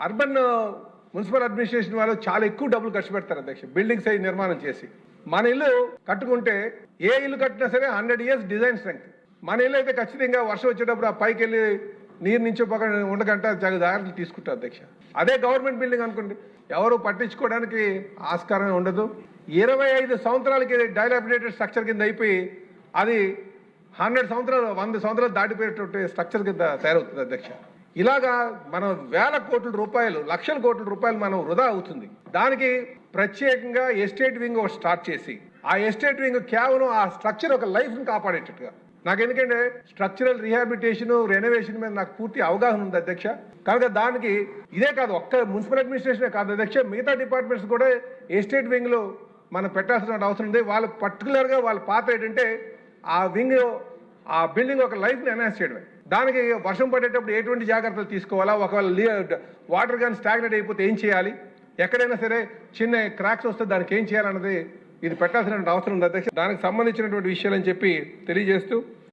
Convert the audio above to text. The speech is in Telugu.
అర్బన్ మున్సిపల్ అడ్మినిస్ట్రేషన్ వాళ్ళు చాలా ఎక్కువ డబ్బులు ఖర్చు పెడతారు అధ్యక్ష, బిల్డింగ్స్ అవి నిర్మాణం చేసి. మన ఇల్లు కట్టుకుంటే ఏ ఇల్లు కట్టినా సరే 100 years డిజైన్ స్ట్రెంగ్త్. మన ఇల్లు అయితే ఖచ్చితంగా వర్షం వచ్చేటప్పుడు ఆ పైకి వెళ్ళి నీరు నుంచి ఉండకంటే జాగ్రత్తలు తీసుకుంటారు అధ్యక్ష. అదే గవర్నమెంట్ బిల్డింగ్ అనుకోండి, ఎవరు పట్టించుకోవడానికి ఆస్కారమే ఉండదు. 25 సంవత్సరాలకి డైలాపిడేటెడ్ స్ట్రక్చర్ కింద అయిపోయి అది 100 సంవత్సరాలు దాటిపోయేటువంటి స్ట్రక్చర్ కింద తయారవుతుంది అధ్యక్ష. ఇలాగా మనం వేల కోట్ల రూపాయలు, లక్షల కోట్ల రూపాయలు మనం వృధా అవుతుంది. దానికి ప్రత్యేకంగా ఎస్టేట్ వింగ్ ఒకటి స్టార్ట్ చేసి ఆ ఎస్టేట్ వింగ్ కేవలం ఆ స్ట్రక్చర్ ఒక లైఫ్ని కాపాడేటట్టుగా, నాకు ఎందుకంటే స్ట్రక్చరల్ రీహాబిలిటేషన్, రెనోవేషన్ మీద నాకు పూర్తి అవగాహన ఉంది అధ్యక్ష. కనుక దానికి ఇదే కాదు, ఒక్క మున్సిపల్ అడ్మినిస్ట్రేషనే కాదు అధ్యక్ష, మిగతా డిపార్ట్మెంట్స్ కూడా ఎస్టేట్ వింగ్ లో మనం పెట్టాల్సిన అవసరం ఉంది. వాళ్ళు పర్టికులర్గా వాళ్ళ పాత్ర ఏంటంటే ఆ బిల్డింగ్ ఒక లైఫ్ని ఎన్హాన్స్ చేయడమే. దానికి వర్షం పడేటప్పుడు ఎటువంటి జాగ్రత్తలు తీసుకోవాలా, ఒకవేళ వాటర్ కానీ స్టాగ్నేట్ అయిపోతే ఏం చేయాలి, ఎక్కడైనా సరే చిన్న క్రాక్స్ వస్తే దానికి ఏం చేయాలన్నది ఇది పెట్టాల్సిన అవసరం ఉంది అధ్యక్ష. దానికి సంబంధించినటువంటి విషయాలని చెప్పి తెలియజేస్తూ